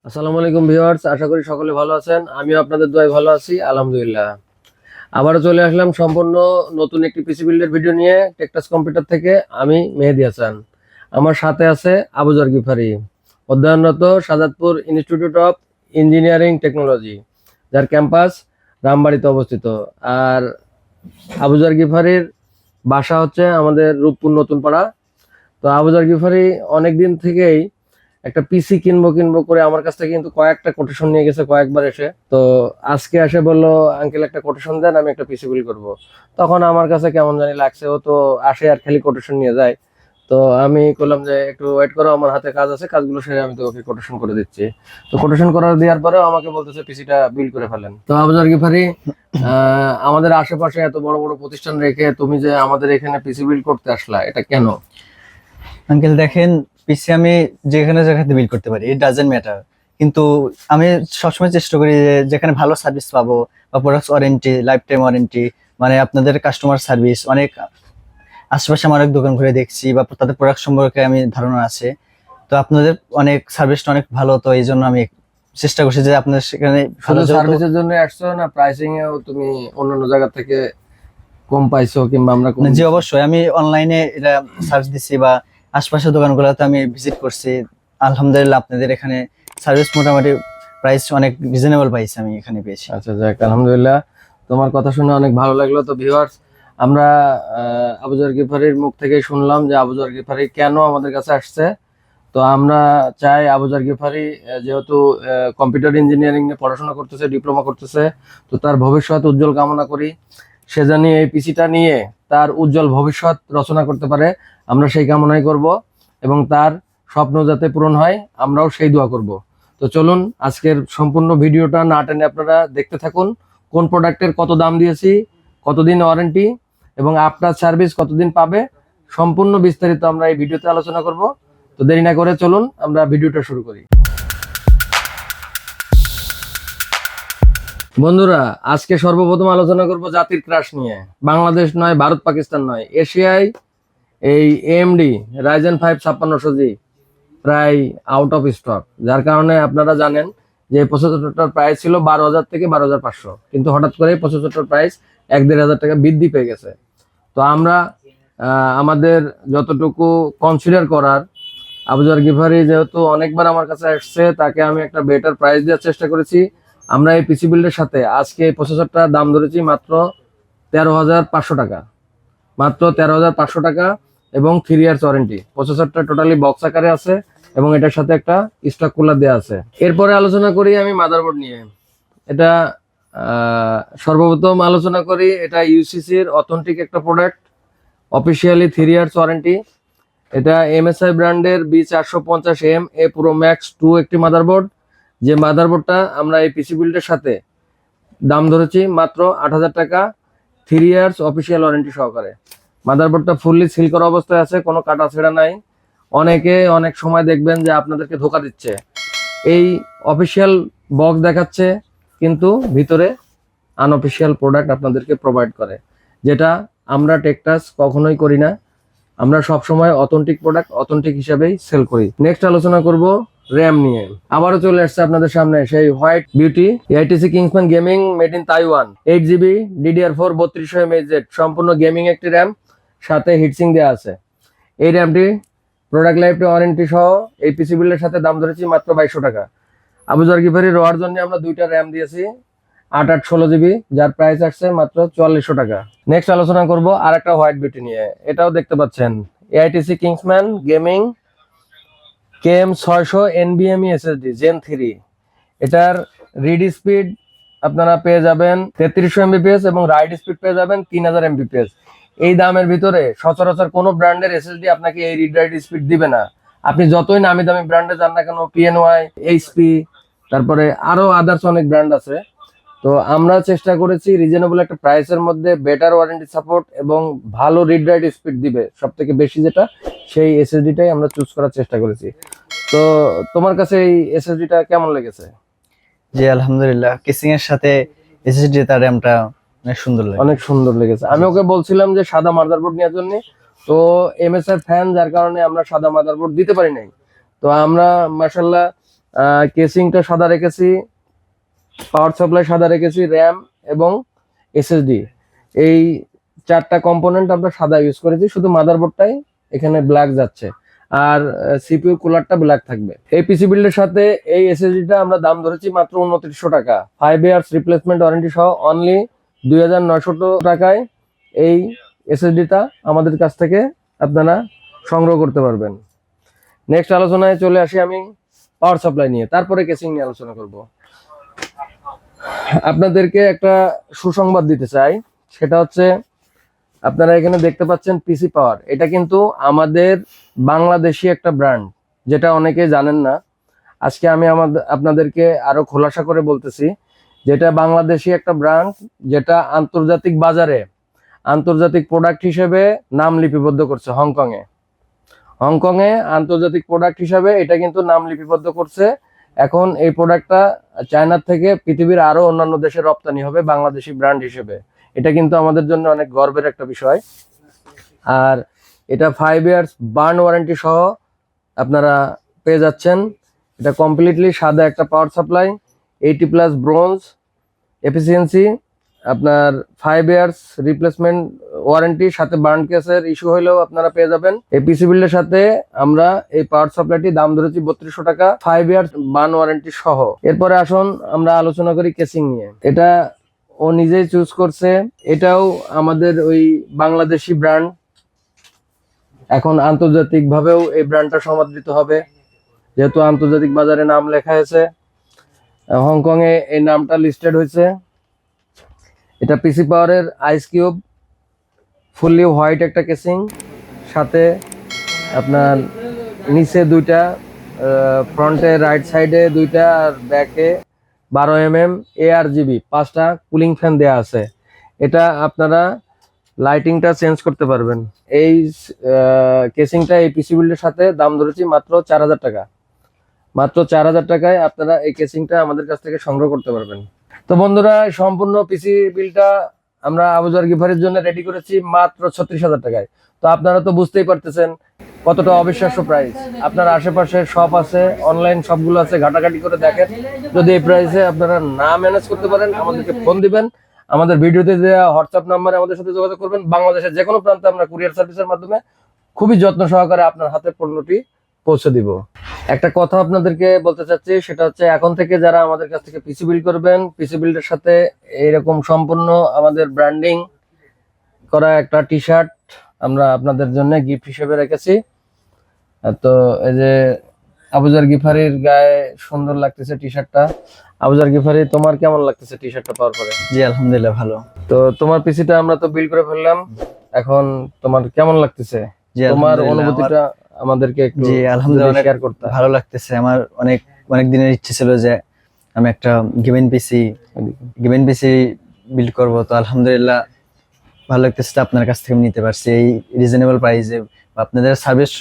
আসসালামু আলাইকুম ভিউয়ার্স, আশা করি সকলে ভালো আছেন। আমিও আপনাদের দোয়ায় ভালো আছি, আলহামদুলিল্লাহ। আবারও চলে আসলাম সম্পূর্ণ নতুন একটি পিসি বিল্ডের ভিডিও নিয়ে টেকটাস কম্পিউটার থেকে। আমি মেহেদি হাসান, আমার সাথে আছে আবুজার গিফারি, অধ্যয়নরত Shahjadpur institute of engineering technology, যার ক্যাম্পাস রামবাড়িতে অবস্থিত। আর আবুজার গিফারির বাসা হচ্ছে আমাদের রূপপুর নতুন পাড়া। তো আবুজার গিফারি অনেকদিন থেকেই একটা পিসি কিনবো কিনবো করে আমার কাছ থেকে কিন্তু কয়েকটা কোটেশন নিয়ে গেছে কয়েকবার এসে। তো আজকে এসে বললো, আঙ্কেল একটা কোটেশন দেন, আমি একটা পিসি বিল করবো। তখন আমার কাছে কেমন জানি লাগছে, ও তো আসে আর খালি কোটেশন নিয়ে যায়। তো আমি বললাম যে একটু ওয়েট করো, আমার হাতে কাজ আছে, কাজগুলো সেরে আমি তোকে কোটেশন করে দিচ্ছি। তো কোটেশন করার দেওয়ার পরেও আমাকে বলতেছে পিসিটা বিল করে ফেলেন। তো আবুজার গিফারি, আমাদের আশেপাশে এত বড় বড় প্রতিষ্ঠান রেখে তুমি যে আমাদের এখানে পিসি বিল করতে আসলা, এটা কেন? আঙ্কেল দেখেন, পিসি আমি যেখানে যেখানে বিল করতে পারি, ইট ডাজেন্ট ম্যাটার। কিন্তু আমি সবসময় চেষ্টা করি যে যেখানে ভালো সার্ভিস পাবো বা product warranty, life time warranty, মানে আপনাদের কাস্টমার সার্ভিস অনেক আশেপাশে আমার অনেক দোকান ঘুরে দেখছি বা তাদের প্রোডাক্ট সম্পর্কে আমি ধারণা আছে। তো আপনাদের অনেক সার্ভিসটা অনেক ভালো, তো এই জন্য আমি চেষ্টা করছি যে আপনাদের সেখানে শুধু সার্ভিসের জন্য আসছো না, প্রাইসিং এও তুমি অন্যান্য জায়গা থেকে কম পাইছো কিংবা আমরা কম? জি অবশ্যই, আমি অনলাইনে এটা সার্চ দিছি বা আশপাশের দোকানগুলোতে আমি ভিজিট করছি। আলহামদুলিল্লাহ আপনাদের এখানে সার্ভিস মোটামুটি প্রাইস অনেক রিজনেবল পাইছি আমি এখানে পেয়েছি। আচ্ছা, যাক আলহামদুলিল্লাহ, তোমার কথা শুনে অনেক ভালো লাগলো। তো ভিউয়ার্স, আমরা আবুজার গিফারির মুখ থেকে শুনলাম যে আবুজার গিফারি কেন আমাদের কাছে আসছে। তো আমরা চাই আবুজার গিফারি যেহেতু কম্পিউটার ইঞ্জিনিয়ারিং নিয়ে পড়াশোনা করতেছে, ডিপ্লোমা করতেছে, তো তার ভবিষ্যৎ উজ্জ্বল কামনা করি। সে জানি এই পিসিটা নিয়ে তার উজ্জ্বল ভবিষ্যৎ রচনা করতে পারে, আমরা সেই কামনাই করব, এবং তার স্বপ্ন যাতে পূরণ হয় আমরাও সেই দোয়া করব। তো চলুন আজকের সম্পূর্ণ ভিডিওটা না টেনে আপনারা দেখতে থাকুন। কোন প্রোডাক্টের কত দাম দিয়েছি, কতদিন ওয়ারেন্টি এবং আপনার সার্ভিস কতদিন পাবে, সম্পূর্ণ বিস্তারিত আমরা এই ভিডিওতে আলোচনা করব। তো দেরি না করে চলুন আমরা ভিডিওটা শুরু করি। বন্ধুরা, আজকে সর্বপ্রথম আলোচনা করব জাতির ক্রাশ নিয়ে। বাংলাদেশ নয়, ভারত পাকিস্তান নয়, এশিয়ায় এই এএমডি রাইজেন 5 5600G প্রায় আউট অফ স্টক। যার কারণে আপনারা জানেন যে প্রসেসরটার প্রাইস ছিল 12,000 থেকে 12,500, কিন্তু হঠাৎ করে প্রসেসরটার প্রাইস 1-1,500 টাকা বৃদ্ধি পেয়ে গেছে। তো আমরা আমাদের যতটুকু কনসিডার করার, আবুজার গিফারি যেহেতু অনেকবার আমার কাছে আসছে, তাকে আমি একটা বেটার প্রাইস দেওয়ার চেষ্টা করেছি। আমরা এই পিসি বিল্ডের সাথে আজকে এই প্রসেসরটার দাম ধরেছি মাত্র 13,500 টাকা, মাত্র 13,500 টাকা, এবং 3 ইয়ার্স ওয়ারেন্টি। প্রসেসরটা টোটালি বক্স আকারে আছে এবং এটার সাথে একটা স্টক কুলার দেওয়া আছে। এরপরে আলোচনা করি আমি মাদারবোর্ড নিয়ে। এটা সর্বপ্রথম আলোচনা করি, এটা ইউসিসির অথেন্টিক একটা প্রোডাক্ট, অফিসিয়ালি 3 ইয়ার্স ওয়ারেন্টি। এটা এমএসআই ব্র্যান্ডের B450M-A Pro Max 2 একটি মাদারবোর্ড। যে মাদারবোর্ডটা আমরা এই পিসি বিল্ডের সাথে দাম ধরেছি মাত্র 8,000 টাকা, 3 ইয়ার্স অফিসিয়াল ওয়ারেন্টি সহকারে। মাদারবোর্ডটা ফুললি সিল করা অবস্থায় আছে, কোনো কাটা ছেঁড়া নাই। অনেকে অনেক সময় দেখবেন যে আপনাদেরকে ধোকা দিচ্ছে, এই অফিসিয়াল বক্স দেখাচ্ছে কিন্তু ভিতরে আনঅফিসিয়াল প্রোডাক্ট আপনাদেরকে প্রোভাইড করে, যেটা আমরা টেকটাস কখনোই করি না। আমরা সবসময় অথেন্টিক প্রোডাক্ট অথেন্টিক হিসাবেই সেল করি। নেক্সট আলোচনা করব র্যাম নিয়ে। আবারও চলে আসছে আপনাদের সামনে সেই white beauty AITC Kingsman gaming made in Taiwan 8GB DDR4 3200 mAh সম্পূর্ণ গেমিং একটি র্যাম, সাথে হিটসিং দেওয়া আছে। এই র্যামটি প্রোডাক্ট লাইফ ওয়ারেন্টি সহ এই পিসি বিল্ডের সাথে দাম ধরেছি মাত্র 2,200 টাকা। আবুজার গিফারি রোয়ার জন্য আমরা দুইটা র্যাম দিয়েছি 8/8 16GB, যার প্রাইস আসছে মাত্র 4400 টাকা। নেক্সট আলোচনা করব আর একটা হোয়াইট বিউটি নিয়ে। এটাও দেখতে পাচ্ছেন AITC Kingsman gaming KM600 NVMe SSD Gen 3। এটার রিড স্পিড আপনারা পেয়ে যাবেন 3300 MBPS এবং রাইট স্পিড পেয়ে যাবেন 3000 MBPS। এই দামের ভিতরে সচরাচর কোনো ব্র্যান্ডের এসএসডি আপনাকে এই রিড রাইট স্পিড দিবে না। আপনি যতই নামি দামি ব্র্যান্ডে যান না কেন, PNY, HP, তারপরে আরো আদার্স অনেক ব্র্যান্ড আছে। তো আমরা চেষ্টা করেছি রিজনেবল একটা প্রাইসের মধ্যে বেটার ওয়ারেন্টি সাপোর্ট এবং ভালো রিড রাইট স্পিড দিবে সব থেকে বেশি, যেটা সেই এসএসডিটাই আমরা চুজ করার চেষ্টা করেছি। তো তোমার কাছে এই এসএসডিটা কেমন লেগেছে? জি আলহামদুলিল্লাহ, কেসিং এর সাথে এসএসডি তার র্যামটা অনেক সুন্দর লাগে, অনেক সুন্দর লেগেছে। আমি ওকে বলছিলাম যে সাদা মাদারবোর্ড নেওয়ার জন্য, তো এমএসআই ফ্যান, যার কারণে আমরা সাদা মাদারবোর্ড দিতে পারি নাই। তো আমরা মাশাআল্লাহ কেসিংটা সাদা রেখেছি, পাওয়ার সাপ্লাই সাদা রেখেছি, র্যাম এবং এসএসডি, এই 4টা কম্পোনেন্ট আমরা সাদা ইউজ করেছি, শুধু মাদারবোর্ডটাই এখানে ব্ল্যাক যাচ্ছে, আর সিপিইউ কুলারটা ব্ল্যাক থাকবে। এই পিসি বিল্ডের সাথে এই এসএসডিটা আমরা দাম ধরেছি মাত্র 2900 টাকা, 5 ইয়ার্স রিপ্লেসমেন্ট ওয়ারেন্টি সহ অনলি 2900 টাকায় এই এসএসডিটা আমাদের কাছ থেকে আপনারা সংগ্রহ করতে পারবেন। নেক্সট আলোচনায় চলে আসি আমি পাওয়ার সাপ্লাই নিয়ে, তারপরে কেসিং নিয়ে আলোচনা করব। আপনাদেরকে একটা সুসংবাদ দিতে চাই, সেটা হচ্ছে আপনারা এখানে দেখতে পাচ্ছেন পিসি পাওয়ার, এটা কিন্তু আমাদের বাংলাদেশি একটা ব্র্যান্ড, যেটা অনেকে জানেন না। আজকে আমি আপনাদেরকে আরো খোলাসা করে বলতেছি, যেটা বাংলাদেশি একটা ব্র্যান্ড, যেটা আন্তর্জাতিক বাজারে আন্তর্জাতিক প্রোডাক্ট হিসেবে নাম লিপিবদ্ধ করছে হংকংয়ে। হংকংয়ে আন্তর্জাতিক প্রোডাক্ট হিসেবে এটা কিন্তু নাম লিপিবদ্ধ করছে। এখন এই প্রোডাক্টটা চায়নার থেকে পৃথিবীর আরো অন্যান্য দেশে রপ্তানি হবে বাংলাদেশি ব্র্যান্ড হিসেবে। এটা কিন্তু আমাদের জন্য অনেক গর্বের একটা বিষয়। আর এটা 5 ইয়ার্স বার্ন ওয়ারেন্টি সহ আপনারা পেয়ে যাচ্ছেন। এটা কমপ্লিটলি সাদা একটা পাওয়ার সাপ্লাই, 80+ ব্রোঞ্জ এফিসিয়েন্সি, আপনার 5 ইয়ার্স রিপ্লেসমেন্ট ওয়ারেন্টি, সাথে বার্ন কেসের ইস্যু হলেও আপনারা পেয়ে যাবেন। এই পিসি বিল্ডের সাথে আমরা এই পাওয়ার সাপ্লাইটি দাম ধরেছি 3200 টাকা, 5 ইয়ার্স বার্ন ওয়ারেন্টি সহ। এরপরে আসুন আমরা আলোচনা করি কেসিং নিয়ে। এটা ও নিজেই চুজ করছে, এটাও আমাদের ওই বাংলাদেশি ব্র্যান্ড। এখন আন্তর্জাতিক ভাবেও এই ব্র্যান্ডটা সমাদৃত হবে, যেহেতু আন্তর্জাতিক বাজারে নাম লেখা হয়েছে, হংকং এ এই নামটা লিস্টেড হয়েছে। এটা পিসি পাওয়ারের আইস কিউব ফুললি হোয়াইট একটা কেসিং, সাথে আপনার নিচে দুইটা, ফ্রন্টে রাইট সাইডে দুইটা, আর ব্যাকে 12mm ARGB 5টা কুলিং ফ্যান দেয়া আছে। এটা আপনারা লাইটিংটা চেঞ্জ করতে পারবেন। এই কেসিংটা এই পিসি বিল্ডের সাথে দাম ধরেছি মাত্র 4000 টাকা। মাত্র 4000 টাকায় আপনারা এই কেসিংটা আমাদের কাছ থেকে সংগ্রহ করতে পারবেন। তো বন্ধুরা, সম্পূর্ণ পিসি বিলটা আমরা আবুজার গিফারের জন্য রেডি করেছি মাত্র 36,000 টাকায়। তো আপনারা তো বুঝতেই পারতেছেন কতটা অবিশ্বাস্য প্রাইস। আপনার আশেপাশে শপ আছে, অনলাইন শপগুলো আছে, ঘাটাঘাটি করে দেখেন। যদি এই প্রাইসে আপনারা না ম্যানেজ করতে পারেন, আমাদেরকে ফোন দিবেন, আমাদের ভিডিওতে দেওয়া হোয়াটসঅ্যাপ নাম্বারে আমাদের সাথে যোগাযোগ করবেন। বাংলাদেশের যে কোনো প্রান্তে আমরা কুরিয়ার সার্ভিসের মাধ্যমে খুবই যত্ন সহকারে আপনার হাতে পণ্যটি পৌঁছে দিব। একটা কথা আপনাদেরকে বলতে চাচ্ছি, সেটা হচ্ছে এখন থেকে যারা আমাদের কাছ থেকে পিসি বিল্ড করবেন, পিসি বিল্ডের সাথে এরকম সম্পূর্ণ আমাদের ব্র্যান্ডিং করা একটা টি শার্ট আমরা আপনাদের জন্য গিফট হিসেবে রেখেছি। তো এই যে আবুজার গিফারির গায়ে সুন্দর লাগতেছে টি শার্টটা। আবুজার গিফারি, তোমার কেমন লাগতেছে টি শার্টটা পাওয়ার পরে? জি আলহামদুলিল্লাহ ভালো। তো তোমার পিসিটা আমরা তো বিল্ড করে ফেললাম, এখন তোমার কেমন লাগতেছে? জি তোমার আলহামদুলিল্লাহ, অনুভূতিটা আমাদেরকে একটু জি আলহামদুলিল্লাহ শেয়ার করতে। ভালো লাগতেছে। আমার অনেক অনেক দিনের ইচ্ছে ছিল যে আমি একটা গেমিং পিসি বিল্ড করব। তো আলহামদুলিল্লাহ ভালো লাগতেছে যে আপনার কাছ থেকে আমি নিতে পারছি এই রিজনেবল প্রাইসে। আপনাদের সার্ভিস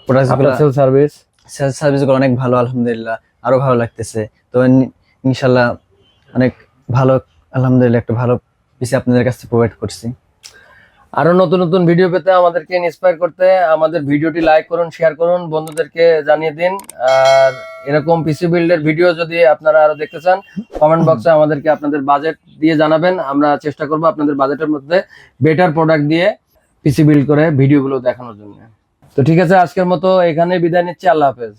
প্রোডাক্টগুলো, সার্ভিসগুলো অনেক ভালো, আলহামদুলিল্লাহ আরো ভালো লাগতেছে। তো ইনশাল্লাহ অনেক ভালো, আলহামদুলিল্লাহ একটা ভালো পিসি আপনাদের কাছে প্রোভাইড করছি। আরো নতুন নতুন ভিডিও পেতে আমাদেরকে ইন্সপায়ার করতে আমাদের ভিডিওটি লাইক করুন, শেয়ার করুন, বন্ধুদেরকে জানিয়ে দিন। আর এরকম পিসি বিল্ডের ভিডিও যদি আপনারা আরো দেখতে চান, কমেন্ট বক্সে আমাদেরকে আপনাদের বাজেট দিয়ে জানাবেন। আমরা চেষ্টা করব আপনাদের বাজেটের মধ্যে বেটার প্রোডাক্ট দিয়ে পিসি বিল্ড করে ভিডিওগুলো দেখানোর জন্য। তো ঠিক আছে, আজকের মতো এখানে বিদায় নিচ্ছি। আল্লাহ হাফেজ।